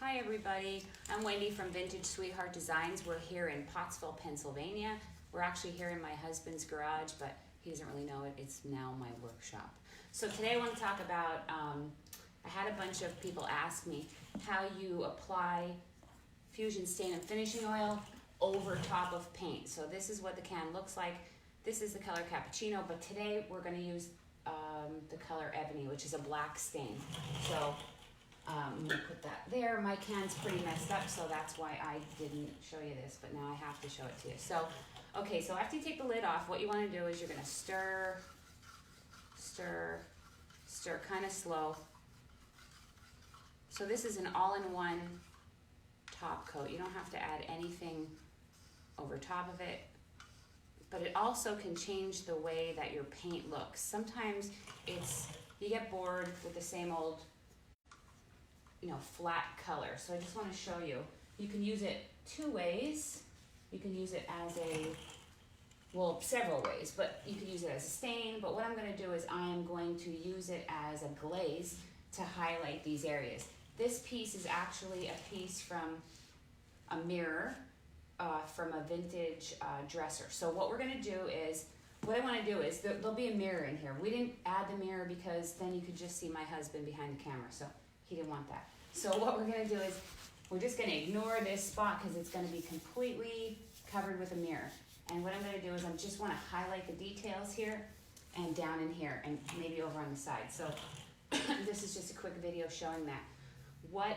Hi everybody, I'm Wendy from Vintage Sweetheart Designs. We're here in Pottsville, Pennsylvania. We're actually here in my husband's garage, but he doesn't really know it. It's now my workshop. So today I want to talk about, I had a bunch of people ask me how you apply Fusion Stain and Finishing Oil over top of paint. So this is what the can looks like. This is the color Cappuccino, but today we're going to use the color Ebony, which is a black stain. So I'm going to put that there. My can's pretty messed up, so that's why I didn't show you this, but now I have to show it to you. So, okay, so after you take the lid off, what you want to do is you're going to stir, stir, stir kind of slow. So this is an all-in-one top coat. You don't have to add anything over top of it, but it also can change the way that your paint looks. Sometimes you get bored with the same old flat color. So I just want to show you. You can use it two ways. You can use it as several ways, but you can use it as a stain. But what I'm going to do is I am going to use it as a glaze to highlight these areas. This piece is actually a piece from a mirror from a vintage dresser. So what I want to do is, there'll be a mirror in here. We didn't add the mirror because then you could just see my husband behind the camera. So he didn't want that. So what we're going to do is we're just going to ignore this spot because it's going to be completely covered with a mirror. And what I'm going to do is I just want to highlight the details here and down in here and maybe over on the side. So this is just a quick video showing that. What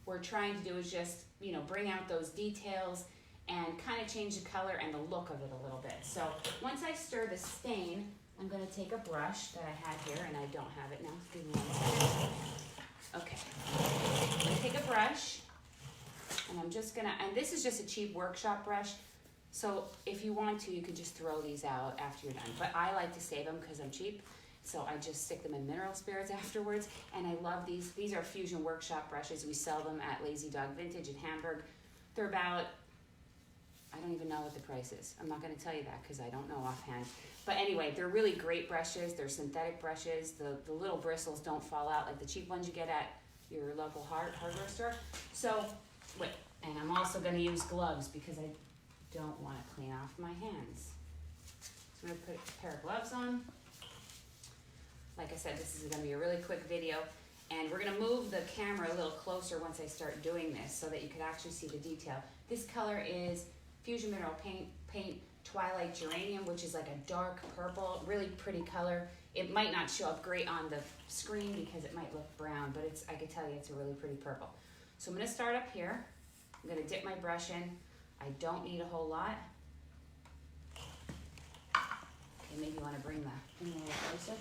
we're trying to do is just, bring out those details and kind of change the color and the look of it a little bit. So once I stir the stain, I'm going to take a brush that I had here, and I don't have it now. Give me 1 second. Okay. I'm going to take a brush, and I'm just going to, and this is just a cheap workshop brush, so if you want to, you could just throw these out after you're done. But I like to save them because I'm cheap, so I just stick them in mineral spirits afterwards, and I love these. These are Fusion Workshop brushes. We sell them at Lazy Dog Vintage in Hamburg. They're about, I don't even know what the price is. I'm not going to tell you that because I don't know offhand. But anyway, they're really great brushes. They're synthetic brushes. The little bristles don't fall out like the cheap ones you get at your local hardware store. So, and I'm also going to use gloves because I don't want to clean off my hands. So I'm going to put a pair of gloves on. Like I said, this is going to be a really quick video. And we're going to move the camera a little closer once I start doing this so that you can actually see the detail. This color is Fusion Mineral Paint Twilight Geranium, which is like a dark purple, really pretty color. It might not show up great on the screen because it might look brown, but I can tell you it's a really pretty purple. So I'm going to start up here. I'm going to dip my brush in. I don't need a whole lot. Okay, maybe you want to bring the thing a little closer.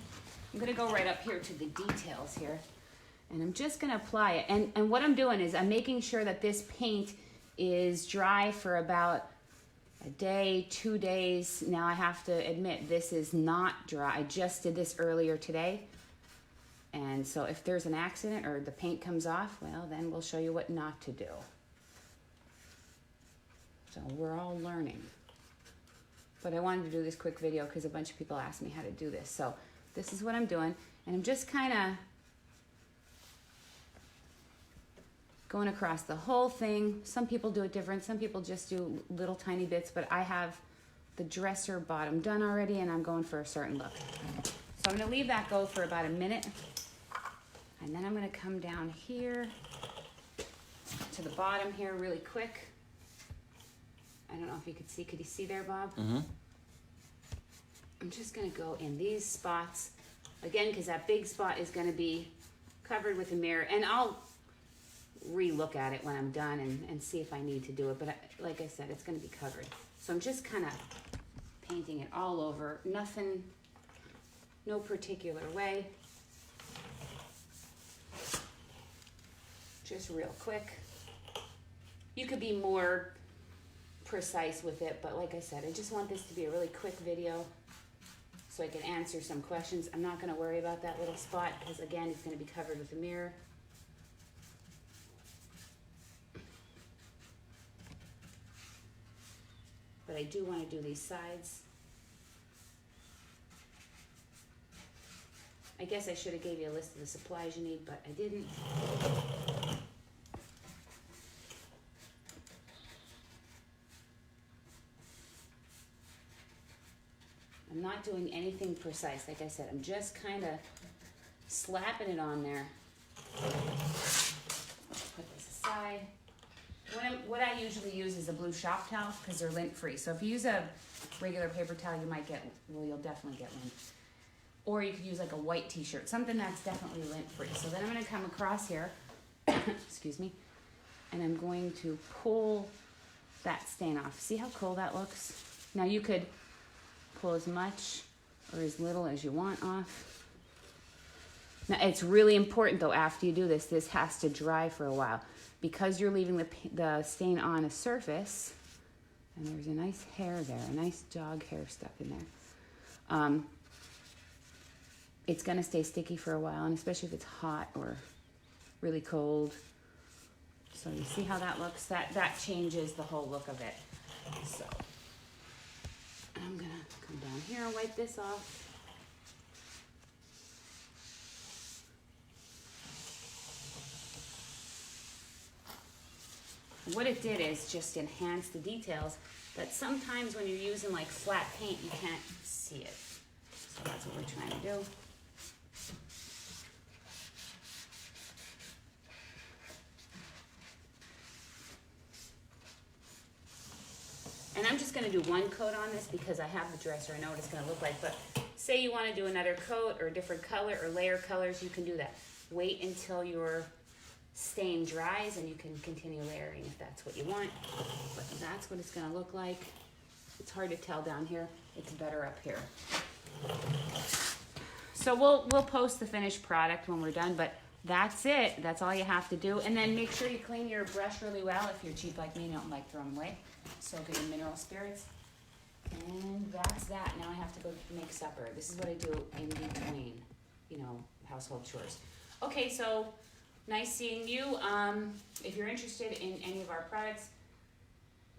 I'm going to go right up here to the details here, and I'm just going to apply it. And what I'm doing is I'm making sure that this paint is dry for about a day, 2 days. Now I have to admit this is not dry. I just did this earlier today. And so if there's an accident or the paint comes off, well, then we'll show you what not to do. So we're all learning. But I wanted to do this quick video because a bunch of people asked me how to do this. So this is what I'm doing. And I'm just kind of going across the whole thing. Some people do it different. Some people just do little tiny bits, but I have the dresser bottom done already and I'm going for a certain look. So I'm going to leave that go for about a minute. And then I'm going to come down here to the bottom here really quick. I don't know if you could see. Could you see there, Bob? Mm-hmm. I'm just going to go in these spots again because that big spot is going to be covered with a mirror, and I'll re-look at it when I'm done and see if I need to do it, but like I said, it's going to be covered. So I'm just kind of painting it all over. Nothing, no particular way. Just real quick. You could be more precise with it, but like I said, I just want this to be a really quick video so I can answer some questions. I'm not going to worry about that little spot because again, it's going to be covered with a mirror. But I do want to do these sides. I guess I should have gave you a list of the supplies you need, but I didn't. I'm not doing anything precise. Like I said, I'm just kind of slapping it on there. Put this aside. What I usually use is a blue shop towel because they're lint free. So if you use a regular paper towel, you might get, well, you'll definitely get lint. Or you could use like a white t-shirt, something that's definitely lint free. So then I'm gonna come across here, excuse me, and I'm going to pull that stain off. See how cool that looks? Now you could pull as much or as little as you want off. Now it's really important though, after you do this, this has to dry for a while because you're leaving the stain on a surface, and there's a nice hair there, a nice dog hair stuck in there. It's gonna stay sticky for a while, and especially if it's hot or really cold. So you see how that looks? That changes the whole look of it. So I'm gonna come down here and wipe this off. What it did is just enhance the details that sometimes when you're using like flat paint, you can't see it. So that's what we're trying to do. And I'm just gonna do one coat on this because I have the dresser, I know what it's gonna look like, but say you wanna do another coat or a different color or layer colors, you can do that. Wait until your stain dries and you can continue layering if that's what you want. But that's what it's gonna look like. It's hard to tell down here, it's better up here. So we'll post the finished product when we're done, but that's it. That's all you have to do. And then make sure you clean your brush really well. If you're cheap like me, you don't like throwing them away. Soak it in mineral spirits. And that's that. Now I have to go make supper. This is what I do in between, you know, household chores. Okay, so nice seeing you. If you're interested in any of our products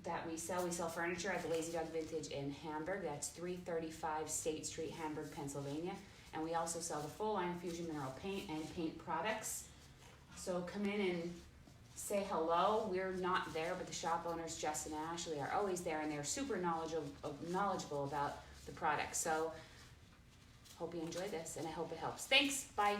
that we sell furniture at the Lazy Dog Vintage in Hamburg. That's 335 State Street, Hamburg, Pennsylvania. And we also sell the full line of Fusion Mineral Paint and paint products. So come in and say hello. We're not there, but the shop owners, Jess and Ashley, are always there, and they're super knowledgeable about the products. So hope you enjoy this, and I hope it helps. Thanks. Bye.